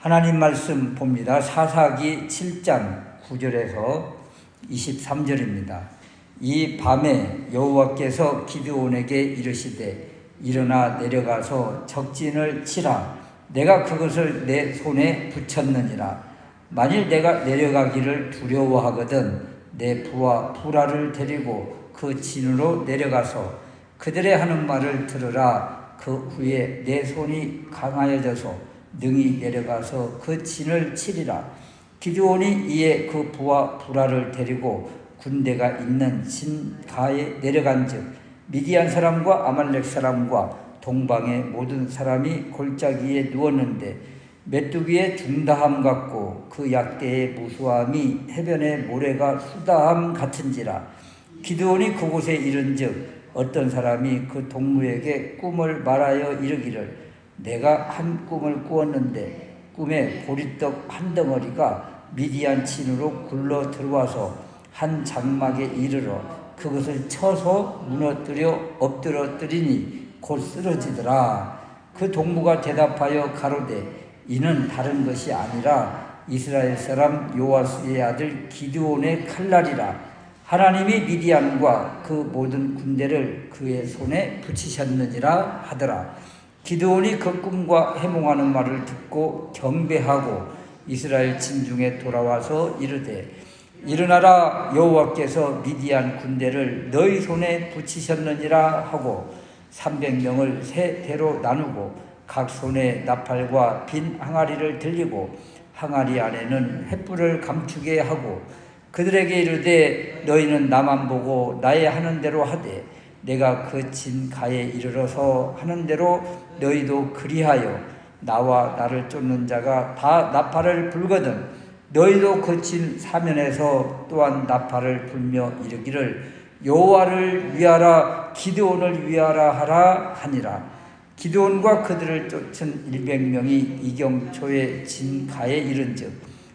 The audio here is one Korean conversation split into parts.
하나님 말씀 봅니다. 사사기 7장 9절에서 23절입니다. 이 밤에 여호와께서 기드온에게 이르시되 일어나 내려가서 적진을 치라. 내가 그것을 내 손에 붙였느니라. 만일 내가 내려가기를 두려워하거든 내 부하 부라를 데리고 그 진으로 내려가서 그들의 하는 말을 들으라. 그 후에 내 손이 강하여져서 능히 내려가서 그 진을 치리라. 기드온이 이에 그 부하 부라를 데리고 군대가 있는 진가에 내려간즉 미디안 사람과 아말렉 사람과 동방의 모든 사람이 골짜기에 누웠는데 메뚜기의 중다함 같고 그 약대의 무수함이 해변의 모래가 수다함 같은지라. 기드온이 그곳에 이른즉 어떤 사람이 그 동무에게 꿈을 말하여 이르기를 내가 한 꿈을 꾸었는데 꿈에 보리떡 한 덩어리가 미디안 진으로 굴러 들어와서 한 장막에 이르러 그것을 쳐서 무너뜨려 엎드러뜨리니 곧 쓰러지더라. 그 동무가 대답하여 가로되 이는 다른 것이 아니라 이스라엘 사람 요아스의 아들 기드온의 칼날이라. 하나님이 미디안과 그 모든 군대를 그의 손에 붙이셨느니라 하더라. 기드온이 그 꿈과 해몽하는 말을 듣고 경배하고 이스라엘 진중에 돌아와서 이르되 일어나라. 여호와께서 미디안 군대를 너희 손에 붙이셨느니라 하고 300명을 세 대로 나누고 각 손에 나팔과 빈 항아리를 들리고 항아리 안에는 횃불을 감추게 하고 그들에게 이르되 너희는 나만 보고 나의 하는 대로 하되 내가 그 진가에 이르러서 하는 대로 너희도 그리하여 나와 나를 쫓는 자가 다 나팔을 불거든 너희도 그 진 사면에서 또한 나팔을 불며 이르기를 여호와를 위하라 기드온을 위하라 하라 하니라. 기드온과 그들을 쫓은 100명이 이경초의 진가에 이른즉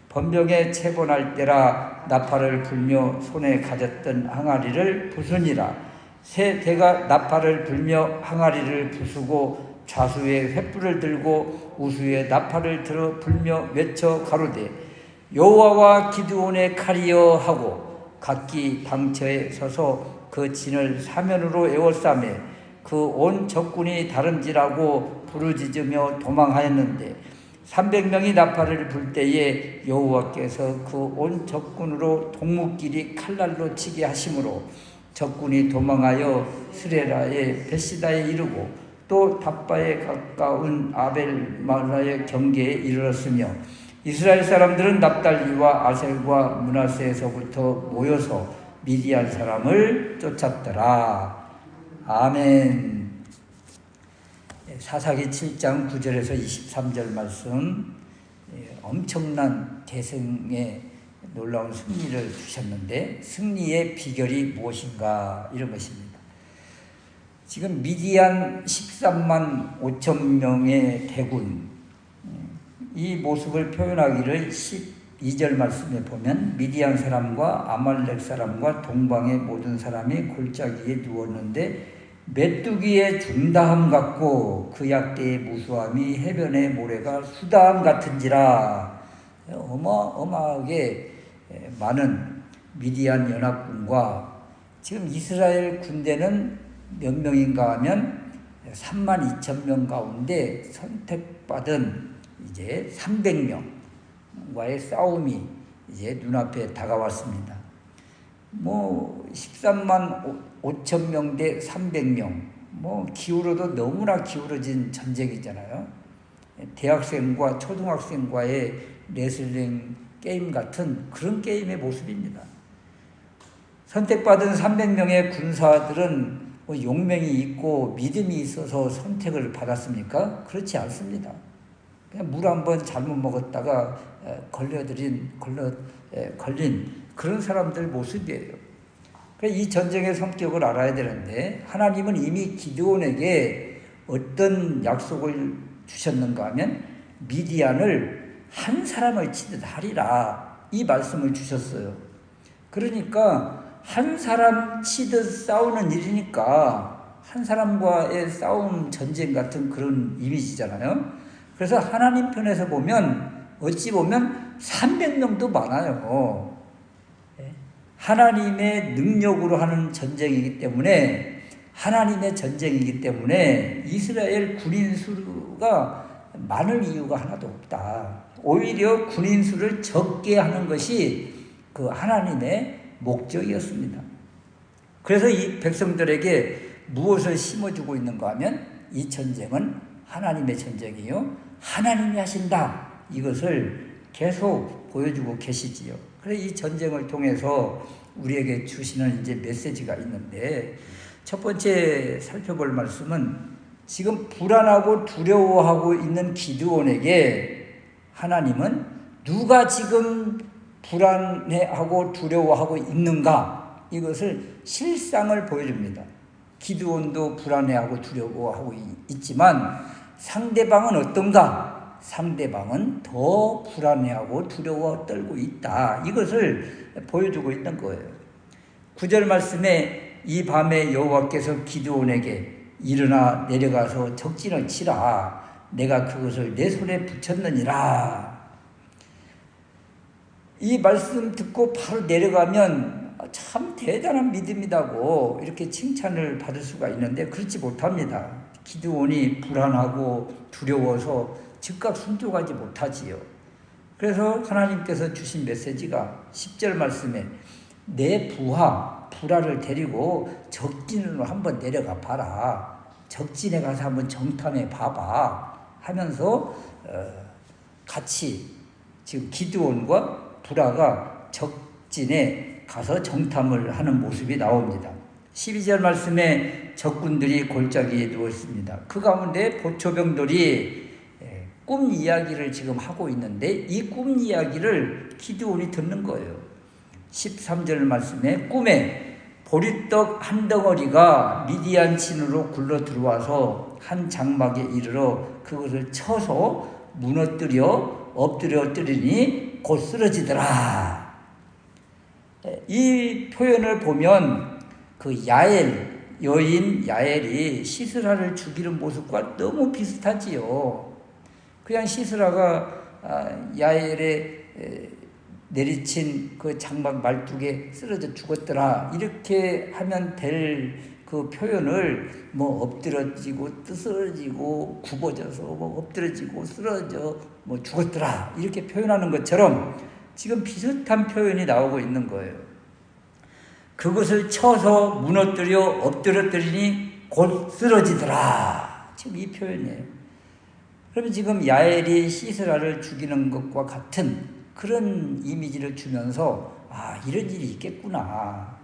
번병에 채본할 때라 나팔을 불며 손에 가졌던 항아리를 부수니라. 세 대가 나팔을 불며 항아리를 부수고 좌수에 횃불을 들고 우수에 나팔을 들어 불며 외쳐 가로되 여호와와 기드온의 칼이여 하고 각기 방처에 서서 그 진을 사면으로 에워싸매 그 온 적군이 다름질하고 부르짖으며 도망하였는데 300명이 나팔을 불 때에 여호와께서 그 온 적군으로 동무끼리 칼날로 치게 하심으로 적군이 도망하여 스레라의 베시다에 이르고 또 답바에 가까운 아벨마라의 경계에 이르렀으며 이스라엘 사람들은 납달리와 아셀과 므낫세에서부터 모여서 미디안 사람을 쫓았더라. 아멘. 사사기 7장 9절에서 23절 말씀, 엄청난 대승의 놀라운 승리를 주셨는데 승리의 비결이 무엇인가 이런 것입니다. 지금 미디안 13만 5천 명의 대군, 이 모습을 표현하기를 12절 말씀에 보면 미디안 사람과 아말렉 사람과 동방의 모든 사람이 골짜기에 누웠는데 메뚜기의 중다함 같고 그 약대의 무수함이 해변의 모래가 수다함 같은지라. 어마어마하게 많은 미디안 연합군과 지금 이스라엘 군대는 몇 명인가 하면 3만 2천 명 가운데 선택받은 이제 300명과의 싸움이 이제 눈앞에 다가왔습니다. 13만 5천 명 대 300명, 기울어도 너무나 기울어진 전쟁이잖아요. 대학생과 초등학생과의 레슬링 게임 같은 그런 게임의 모습입니다. 선택받은 300명의 군사들은 용맹이 있고 믿음이 있어서 선택을 받았습니까? 그렇지 않습니다. 그냥 물 한 번 잘못 먹었다가 걸린 그런 사람들 모습이에요. 이 전쟁의 성격을 알아야 되는데 하나님은 이미 기드온에게 어떤 약속을 주셨는가 하면 미디안을 한 사람을 치듯 하리라 이 말씀을 주셨어요. 그러니까 한 사람 치듯 싸우는 일이니까 한 사람과의 싸움 전쟁 같은 그런 이미지잖아요. 그래서 하나님 편에서 보면 어찌 보면 300명도 많아요. 하나님의 능력으로 하는 전쟁이기 때문에, 하나님의 전쟁이기 때문에 이스라엘 군인 수가 많을 이유가 하나도 없다. 오히려 군인 수를 적게 하는 것이 그 하나님의 목적이었습니다. 그래서 이 백성들에게 무엇을 심어주고 있는가 하면 이 전쟁은 하나님의 전쟁이요, 하나님이 하신다, 이것을 계속 보여주고 계시지요. 그래서 이 전쟁을 통해서 우리에게 주시는 이제 메시지가 있는데, 첫 번째 살펴볼 말씀은 지금 불안하고 두려워하고 있는 기드온에게 하나님은 누가 지금 불안해하고 두려워하고 있는가, 이것을 실상을 보여줍니다. 기드온도 불안해하고 두려워하고 있지만 상대방은 어떤가? 상대방은 더 불안해하고 두려워 떨고 있다. 이것을 보여주고 있는 거예요. 9절 말씀에 이 밤에 여호와께서 기드온에게 일어나 내려가서 적진을 치라. 내가 그것을 내 손에 붙였느니라. 이 말씀 듣고 바로 내려가면 참 대단한 믿음이라고 이렇게 칭찬을 받을 수가 있는데 그렇지 못합니다. 기드온이 불안하고 두려워서 즉각 순종하지 못하지요. 그래서 하나님께서 주신 메시지가 10절 말씀에 내 부하를 데리고 적진으로 한번 내려가 봐라. 적진에 가서 한번 정탐해 봐봐 하면서 같이 지금 기드온과 부라가 적진에 가서 정탐을 하는 모습이 나옵니다. 12절 말씀에 적군들이 골짜기에 누워 있습니다. 그 가운데 보초병들이 꿈 이야기를 지금 하고 있는데 이 꿈 이야기를 기드온이 듣는 거예요. 13절 말씀에 꿈에 보리떡 한 덩어리가 미디안 진으로 굴러 들어와서 한 장막에 이르러 그것을 쳐서 무너뜨려 엎드려뜨리니 곧 쓰러지더라. 이 표현을 보면 그 야엘, 여인 야엘이 시스라를 죽이는 모습과 너무 비슷하지요. 그냥 시스라가 야엘에 내리친 그 장막 말뚝에 쓰러져 죽었더라, 이렇게 하면 될 그 표현을 뭐 엎드러지고 쓰러지고 굽어져서 뭐 엎드러지고 쓰러져 뭐 죽었더라, 이렇게 표현하는 것처럼 지금 비슷한 표현이 나오고 있는 거예요. 그것을 쳐서 무너뜨려 엎드려뜨리니 곧 쓰러지더라, 지금 이 표현이에요. 그러면 지금 야엘이 시스라를 죽이는 것과 같은 그런 이미지를 주면서 이런 일이 있겠구나.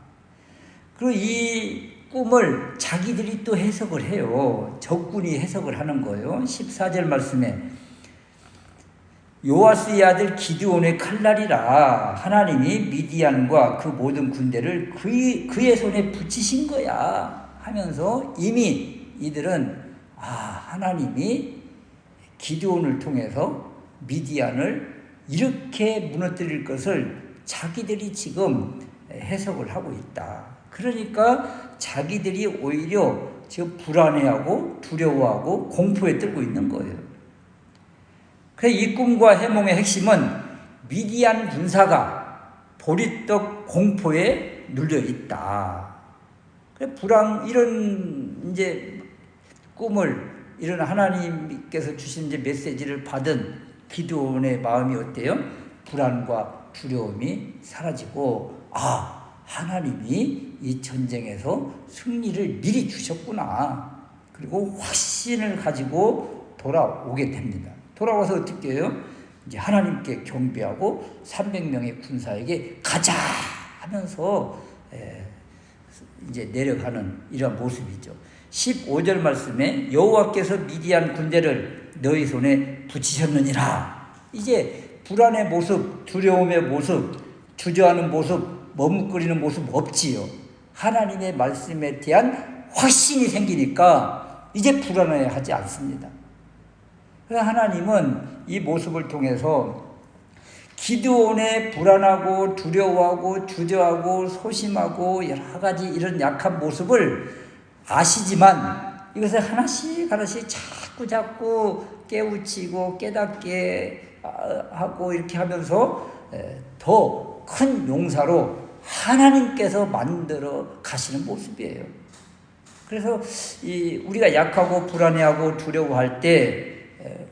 그리고 이 꿈을 자기들이 또 해석을 해요. 적군이 해석을 하는 거예요. 14절 말씀에 요아스의 아들 기드온의 칼날이라 하나님이 미디안과 그 모든 군대를 그의 손에 붙이신 거야 하면서 이미 이들은 하나님이 기드온을 통해서 미디안을 이렇게 무너뜨릴 것을 자기들이 지금 해석을 하고 있다. 그러니까 자기들이 오히려 지금 불안해하고 두려워하고 공포에 떨고 있는 거예요. 그래서 이 꿈과 해몽의 핵심은 미디안 군사가 보리떡 공포에 눌려 있다. 이런 이제 꿈을, 이런 하나님께서 주신 이제 메시지를 받은 기드온의 마음이 어때요? 불안과 두려움이 사라지고 하나님이 이 전쟁에서 승리를 미리 주셨구나. 그리고 확신을 가지고 돌아오게 됩니다. 돌아와서 어떻게 해요? 이제 하나님께 경배하고 300명의 군사에게 가자 하면서 이제 내려가는 이런 모습이죠. 15절 말씀에 여호와께서 미디안 군대를 너희 손에 붙이셨느니라. 이제 불안의 모습, 두려움의 모습, 주저하는 모습, 머뭇거리는 모습 없지요. 하나님의 말씀에 대한 확신이 생기니까 이제 불안해하지 않습니다. 그래서 하나님은 이 모습을 통해서 기드온의 불안하고 두려워하고 주저하고 소심하고 여러 가지 이런 약한 모습을 아시지만 이것을 하나씩 자꾸 깨우치고 깨닫게 하고 이렇게 하면서 더 큰 용사로 하나님께서 만들어 가시는 모습이에요. 그래서 우리가 약하고 불안해하고 두려워할 때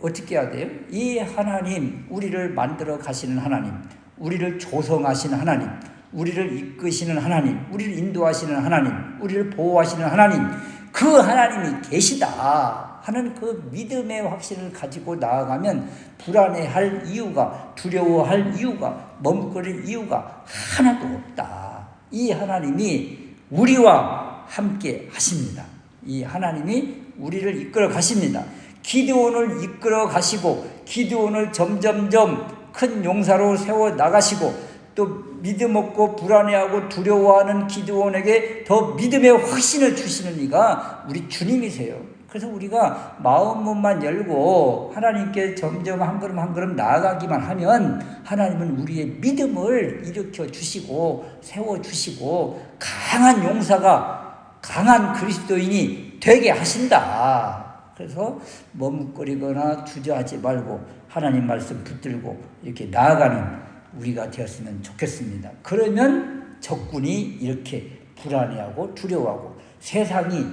어떻게 해야 돼요? 이 하나님, 우리를 만들어 가시는 하나님, 우리를 조성하시는 하나님, 우리를 이끄시는 하나님, 우리를 인도하시는 하나님, 우리를 보호하시는 하나님, 그 하나님이 계시다 하는 그 믿음의 확신을 가지고 나아가면 불안해할 이유가, 두려워할 이유가, 머뭇거릴 이유가 하나도 없다. 이 하나님이 우리와 함께 하십니다. 이 하나님이 우리를 이끌어 가십니다. 기드온을 이끌어 가시고 기드온을 점점점 큰 용사로 세워 나가시고 또 믿음 없고 불안해하고 두려워하는 기드온에게 더 믿음의 확신을 주시는 이가 우리 주님이세요. 그래서 우리가 마음문만 열고 하나님께 점점 한 걸음 한 걸음 나아가기만 하면 하나님은 우리의 믿음을 일으켜 주시고 세워 주시고 강한 용사가, 강한 그리스도인이 되게 하신다. 그래서 머뭇거리거나 주저하지 말고 하나님 말씀 붙들고 이렇게 나아가는 우리가 되었으면 좋겠습니다. 그러면 적군이 이렇게 불안해하고 두려워하고 세상이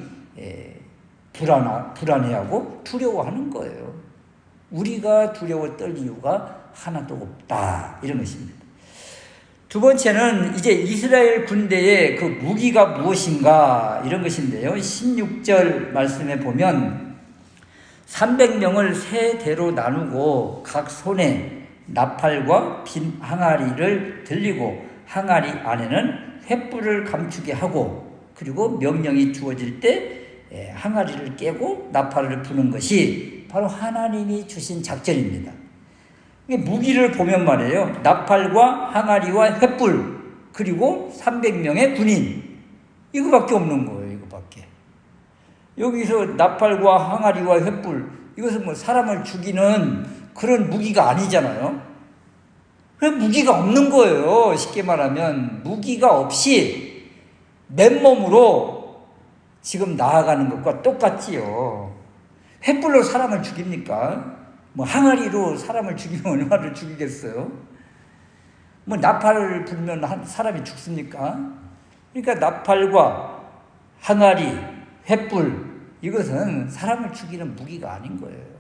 불안해하고 두려워하는 거예요. 우리가 두려워 떨 이유가 하나도 없다, 이런 것입니다. 두 번째는 이제 이스라엘 군대의 그 무기가 무엇인가, 이런 것인데요. 16절 말씀에 보면 300명을 세 대로 나누고 각 손에 나팔과 빈 항아리를 들리고 항아리 안에는 횃불을 감추게 하고, 그리고 명령이 주어질 때 항아리를 깨고 나팔을 부는 것이 바로 하나님이 주신 작전입니다. 무기를 보면 말이에요. 나팔과 항아리와 횃불, 그리고 300명의 군인, 이거밖에 없는 거예요. 이거밖에. 여기서 나팔과 항아리와 횃불, 이것은 뭐 사람을 죽이는 그런 무기가 아니잖아요. 그래서 무기가 없는 거예요. 쉽게 말하면 무기가 없이 맨몸으로 지금 나아가는 것과 똑같지요. 횃불로 사람을 죽입니까? 뭐 항아리로 사람을 죽이면 얼마를 죽이겠어요? 뭐 나팔을 불면 사람이 죽습니까? 그러니까 나팔과 항아리, 횃불, 이것은 사람을 죽이는 무기가 아닌 거예요.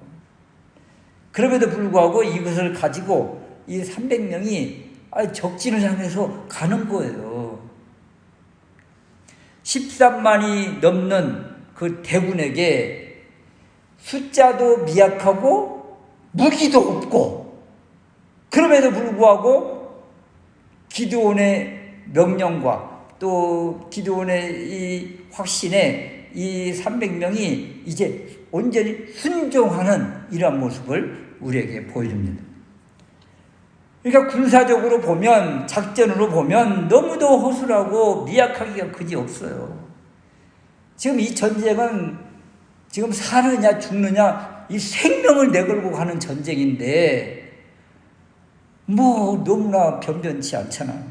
그럼에도 불구하고 이것을 가지고 이 300명이 적진을 향해서 가는 거예요. 13만이 넘는 그 대군에게 숫자도 미약하고 무기도 없고, 그럼에도 불구하고 기드온의 명령과 또 기드온의 이 확신에 이 300명이 이제 온전히 순종하는 이러한 모습을 우리에게 보여줍니다. 그러니까 군사적으로 보면, 작전으로 보면 너무도 허술하고 미약하기가 그지 없어요. 지금 이 전쟁은 지금 사느냐 죽느냐 이 생명을 내걸고 가는 전쟁인데 뭐 너무나 변변치 않잖아요.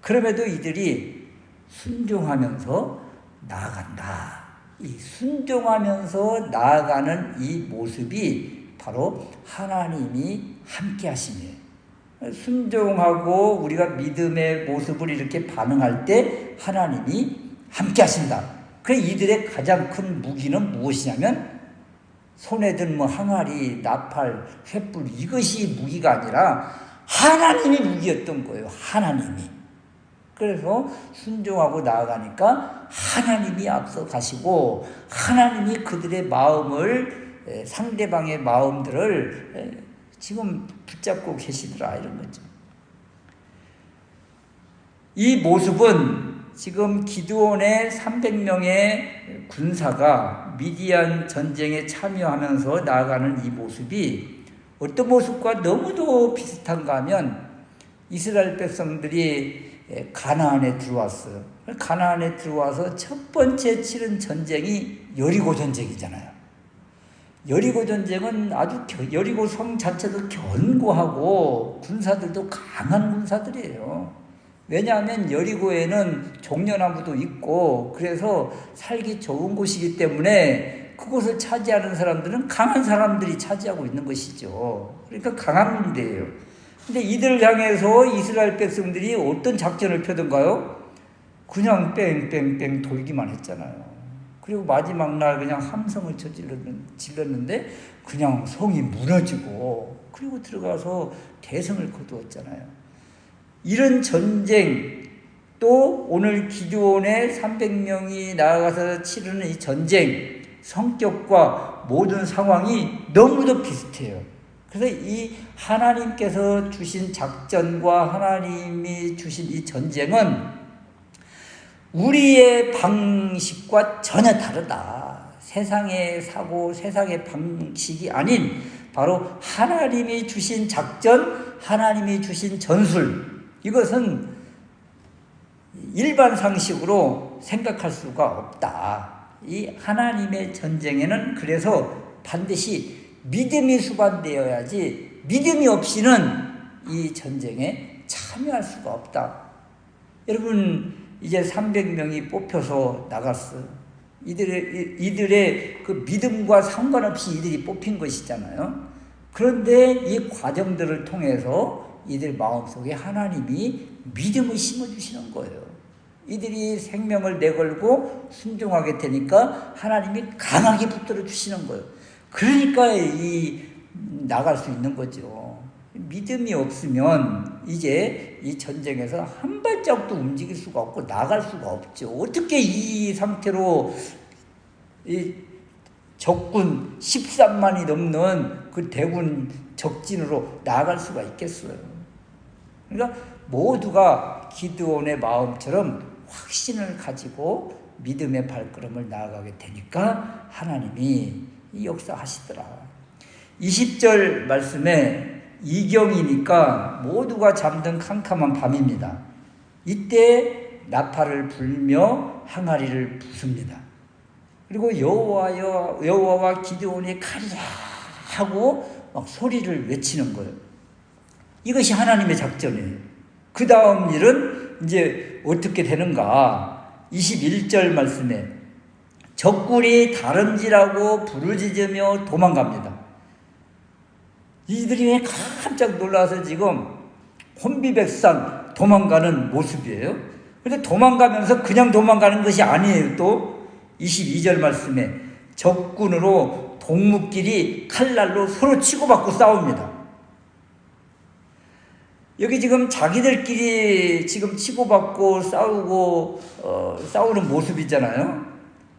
그럼에도 이들이 순종하면서 나아간다. 이 순종하면서 나아가는 이 모습이 바로 하나님이 함께 하심이에요. 순종하고 우리가 믿음의 모습을 이렇게 반응할 때 하나님이 함께 하신다. 그래서 이들의 가장 큰 무기는 무엇이냐면 손에 든 뭐 항아리, 나팔, 횃불, 이것이 무기가 아니라 하나님이 무기였던 거예요. 하나님이. 그래서 순종하고 나아가니까 하나님이 앞서 가시고 하나님이 그들의 마음을, 상대방의 마음들을 지금 붙잡고 계시더라, 이런 거죠. 이 모습은 지금 기드온의 300명의 군사가 미디안 전쟁에 참여하면서 나아가는 이 모습이 어떤 모습과 너무도 비슷한가 하면 이스라엘 백성들이 가나안에 들어왔어요. 가나안에 들어와서 첫 번째 치른 전쟁이 여리고 전쟁이잖아요. 여리고 전쟁은 아주 여리고 성 자체도 견고하고 군사들도 강한 군사들이에요. 왜냐하면 여리고에는 종려나무도 있고 그래서 살기 좋은 곳이기 때문에 그곳을 차지하는 사람들은 강한 사람들이 차지하고 있는 것이죠. 그러니까 강한 문제예요. 근데 이들 향해서 이스라엘 백성들이 어떤 작전을 펴던가요? 그냥 뺑뺑뺑 돌기만 했잖아요. 그리고 마지막 날 그냥 함성을 질렀는데 그냥 성이 무너지고 그리고 들어가서 대성을 거두었잖아요. 이런 전쟁, 또 오늘 기드온의 300명이 나아가서 치르는 이 전쟁 성격과 모든 상황이 너무도 비슷해요. 그래서 이 하나님께서 주신 작전과 하나님이 주신 이 전쟁은 우리의 방식과 전혀 다르다. 세상의 사고, 세상의 방식이 아닌 바로 하나님이 주신 작전, 하나님이 주신 전술, 이것은 일반 상식으로 생각할 수가 없다. 이 하나님의 전쟁에는 그래서 반드시 믿음이 수반되어야지 믿음이 없이는 이 전쟁에 참여할 수가 없다. 여러분, 이제 300명이 뽑혀서 나갔어요. 이들의 그 믿음과 상관없이 이들이 뽑힌 것이잖아요. 그런데 이 과정들을 통해서 이들 마음속에 하나님이 믿음을 심어주시는 거예요. 이들이 생명을 내걸고 순종하게 되니까 하나님이 강하게 붙들어 주시는 거예요. 그러니까 나갈 수 있는 거죠. 믿음이 없으면 이제 이 전쟁에서 한 발짝도 움직일 수가 없고 나갈 수가 없죠. 어떻게 이 상태로 이 적군 13만이 넘는 그 대군 적진으로 나갈 수가 있겠어요. 그러니까 모두가 기드온의 마음처럼 확신을 가지고 믿음의 발걸음을 나아가게 되니까 하나님이 역사하시더라. 20절 말씀에 이경이니까 모두가 잠든 캄캄한 밤입니다. 이때 나팔을 불며 항아리를 부숩니다. 그리고 여호와와 기드온이 가리라 하고 막 소리를 외치는 거예요. 이것이 하나님의 작전이에요. 그 다음 일은 이제 어떻게 되는가? 21절 말씀에 적군이 다름질하고 부르짖으며 도망갑니다. 이들이 왜 깜짝 놀라서 지금 혼비백산 도망가는 모습이에요. 그런데 도망가면서 그냥 도망가는 것이 아니에요. 또 22절 말씀에 적군으로 동무끼리 칼날로 서로 치고받고 싸웁니다. 여기 지금 자기들끼리 지금 치고받고 싸우는 모습이잖아요.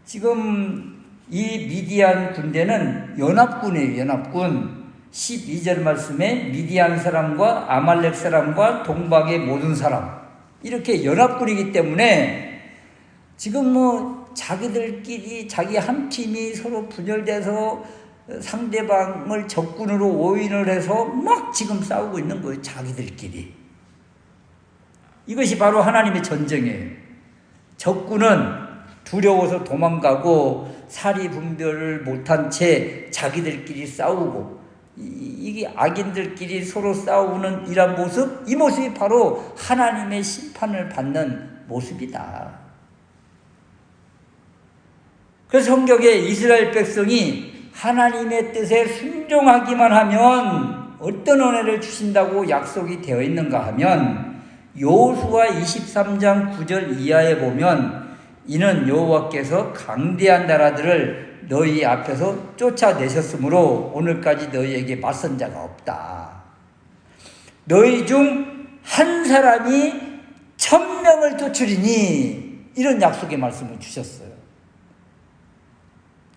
지금 이 미디안 군대는 연합군이에요. 연합군. 12절 말씀에 미디안 사람과 아말렉 사람과 동방의 모든 사람, 이렇게 연합군이기 때문에 지금 자기들끼리 자기 한 팀이 서로 분열돼서 상대방을 적군으로 오인을 해서 막 지금 싸우고 있는 거예요. 자기들끼리. 이것이 바로 하나님의 전쟁이에요. 적군은 두려워서 도망가고 사리분별을 못한 채 자기들끼리 싸우고, 이게 악인들끼리 서로 싸우는 이런 모습, 이 모습이 바로 하나님의 심판을 받는 모습이다. 그래서 성경에 이스라엘 백성이 하나님의 뜻에 순종하기만 하면 어떤 은혜를 주신다고 약속이 되어 있는가 하면 여호수아 23장 9절 이하에 보면 이는 여호와께서 강대한 나라들을 너희 앞에서 쫓아내셨으므로 오늘까지 너희에게 맞선 자가 없다. 너희 중 한 사람이 1000명을 쫓으리니, 이런 약속의 말씀을 주셨어요.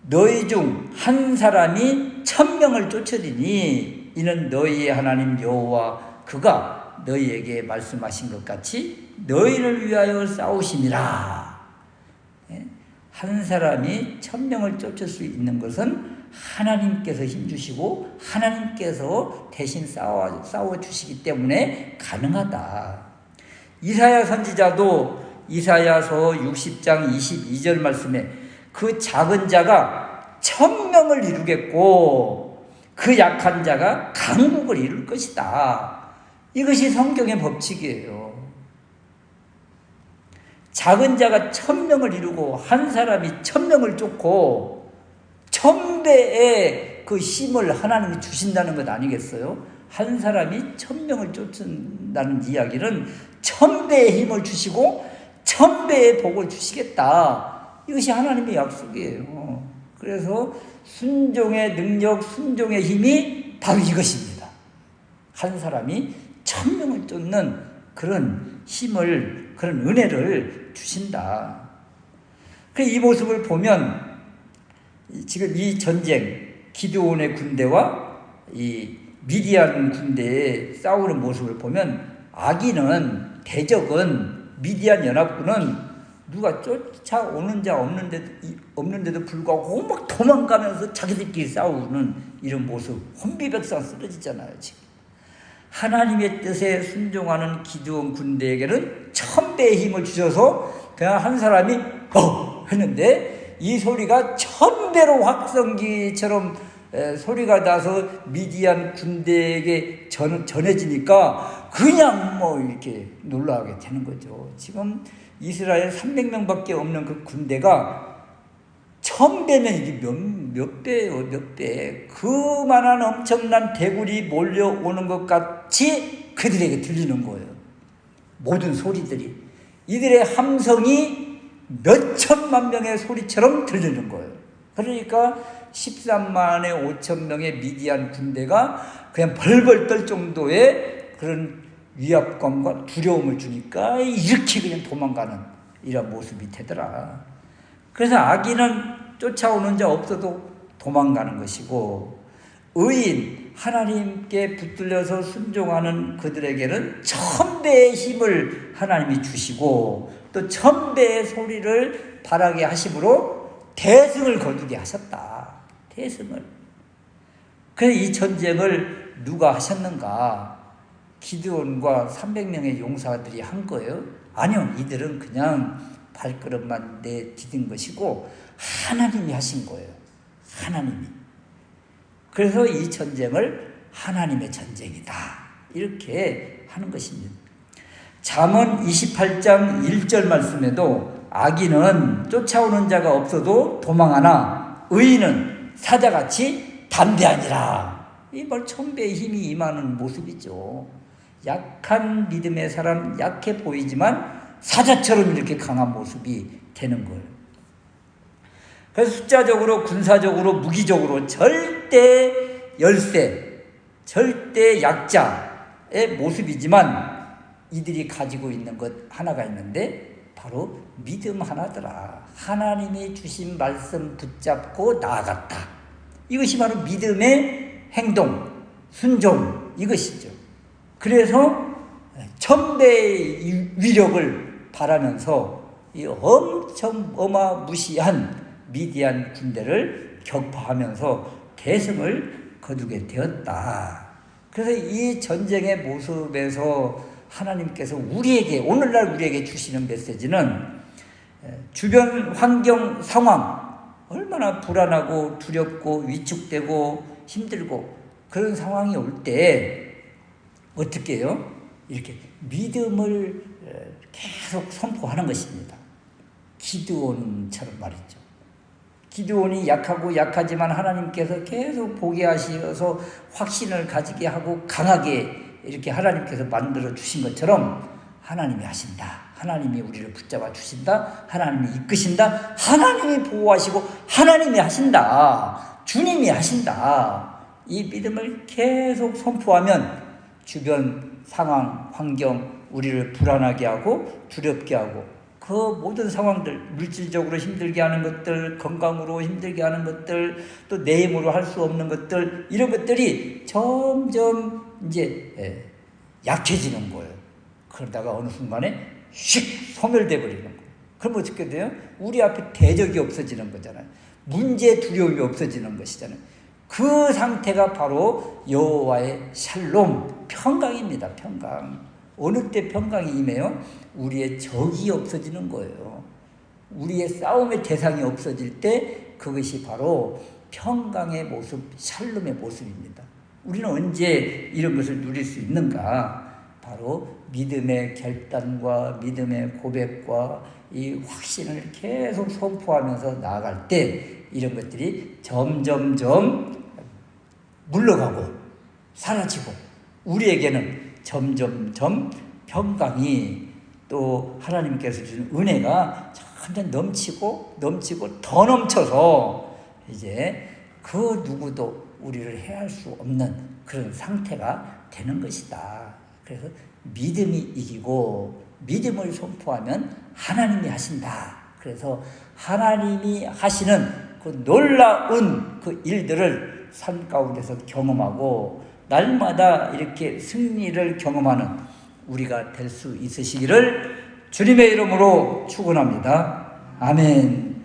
너희 중 한 사람이 1000명을 쫓으리니 이는 너희의 하나님 여호와 그가 너희에게 말씀하신 것 같이 너희를 위하여 싸우심이라. 한 사람이 1000명을 쫓을 수 있는 것은 하나님께서 힘주시고 하나님께서 대신 싸워주시기 때문에 가능하다. 이사야 선지자도 이사야서 60장 22절 말씀에 그 작은 자가 1000명을 이루겠고 그 약한 자가 강국을 이룰 것이다. 이것이 성경의 법칙이에요. 작은 자가 1000명을 이루고 한 사람이 1000명을 쫓고 1000배의 그 힘을 하나님이 주신다는 것 아니겠어요? 한 사람이 1000명을 쫓는다는 이야기는 1000배의 힘을 주시고 1000배의 복을 주시겠다. 이것이 하나님의 약속이에요. 그래서 순종의 능력, 순종의 힘이 바로 이것입니다. 한 사람이 1000명을 쫓는 그런 힘을, 그런 은혜를 주신다. 이 모습을 보면 지금 이 전쟁, 기드온의 군대와 이 미디안 군대의 싸우는 모습을 보면 악인은, 대적은, 미디안 연합군은 누가 쫓아오는 자 없는데도 불구하고 막 도망가면서 자기들끼리 싸우는 이런 모습, 혼비백산 쓰러지잖아요. 지금 하나님의 뜻에 순종하는 기드온 군대에게는 1000배의 힘을 주셔서 그냥 한 사람이 했는데 이 소리가 1000배로 확성기처럼 소리가 나서 미디안 군대에게 전해지니까 그냥 이렇게 놀라게 되는 거죠. 지금 이스라엘 300명밖에 없는 그 군대가 1000배면 이게 몇 배예요, 몇 배. 그만한 엄청난 대군이 몰려오는 것 같이 그들에게 들리는 거예요. 모든 소리들이. 이들의 함성이 몇천만 명의 소리처럼 들리는 거예요. 그러니까 13만에 5천명의 미디안 군대가 그냥 벌벌 떨 정도의 그런 위압감과 두려움을 주니까 이렇게 그냥 도망가는 이런 모습이 되더라. 그래서 악인은 쫓아오는 자 없어도 도망가는 것이고, 의인, 하나님께 붙들려서 순종하는 그들에게는 1000배의 힘을 하나님이 주시고 또 1000배의 소리를 바라게 하심으로 대승을 거두게 하셨다. 대승을. 그래서 이 전쟁을 누가 하셨는가? 기드온과 300명의 용사들이 한 거예요? 아니요. 이들은 그냥 발걸음만 내디딘 것이고 하나님이 하신 거예요. 하나님이. 그래서 이 전쟁을 하나님의 전쟁이다. 이렇게 하는 것입니다. 잠언 28장 1절 말씀에도 악인은 쫓아오는 자가 없어도 도망하나 의인은 사자같이 담대하니라. 이 말 1000배의 힘이 임하는 모습이죠. 약한 믿음의 사람, 약해 보이지만 사자처럼 이렇게 강한 모습이 되는 거예요. 그래서 숫자적으로, 군사적으로, 무기적으로 절대 열세, 절대 약자의 모습이지만 이들이 가지고 있는 것 하나가 있는데 바로 믿음 하나더라. 하나님이 주신 말씀 붙잡고 나아갔다. 이것이 바로 믿음의 행동, 순종, 이것이죠. 그래서 1000배의 위력을 바라면서 이 엄청 어마무시한 미디안 군대를 격파하면서 대승을 거두게 되었다. 그래서 이 전쟁의 모습에서 하나님께서 우리에게, 오늘날 우리에게 주시는 메시지는 주변 환경 상황, 얼마나 불안하고 두렵고 위축되고 힘들고 그런 상황이 올 때 어떻게 해요? 이렇게 믿음을 계속 선포하는 것입니다. 기드온처럼 말이죠. 기드온이 약하고 약하지만 하나님께서 계속 보게 하셔서 확신을 가지게 하고 강하게 이렇게 하나님께서 만들어 주신 것처럼 하나님이 하신다. 하나님이 우리를 붙잡아 주신다. 하나님이 이끄신다. 하나님이 보호하시고 하나님이 하신다. 주님이 하신다. 이 믿음을 계속 선포하면 주변 상황, 환경, 우리를 불안하게 하고 두렵게 하고 그 모든 상황들, 물질적으로 힘들게 하는 것들, 건강으로 힘들게 하는 것들, 또 내 힘으로 할 수 없는 것들, 이런 것들이 점점 이제 약해지는 거예요. 그러다가 어느 순간에 휙 소멸돼 버리는 거예요. 그럼 어떻게 돼요? 우리 앞에 대적이 없어지는 거잖아요. 문제 두려움이 없어지는 것이잖아요. 그 상태가 바로 여호와의 샬롬, 평강입니다. 평강. 어느 때 평강이 임해요? 우리의 적이 없어지는 거예요. 우리의 싸움의 대상이 없어질 때 그것이 바로 평강의 모습, 샬롬의 모습입니다. 우리는 언제 이런 것을 누릴 수 있는가? 바로 믿음의 결단과 믿음의 고백과 이 확신을 계속 선포하면서 나아갈 때 이런 것들이 점점점 물러가고 사라지고 우리에게는 점점점 평강이 또 하나님께서 주신 은혜가 점점 넘치고 더 넘쳐서 이제 그 누구도 우리를 해할 수 없는 그런 상태가 되는 것이다. 그래서 믿음이 이기고 믿음을 선포하면 하나님이 하신다. 그래서 하나님이 하시는 그 놀라운 그 일들을 삶 가운데서 경험하고 날마다 이렇게 승리를 경험하는 우리가 될 수 있으시기를 주님의 이름으로 축원합니다. 아멘.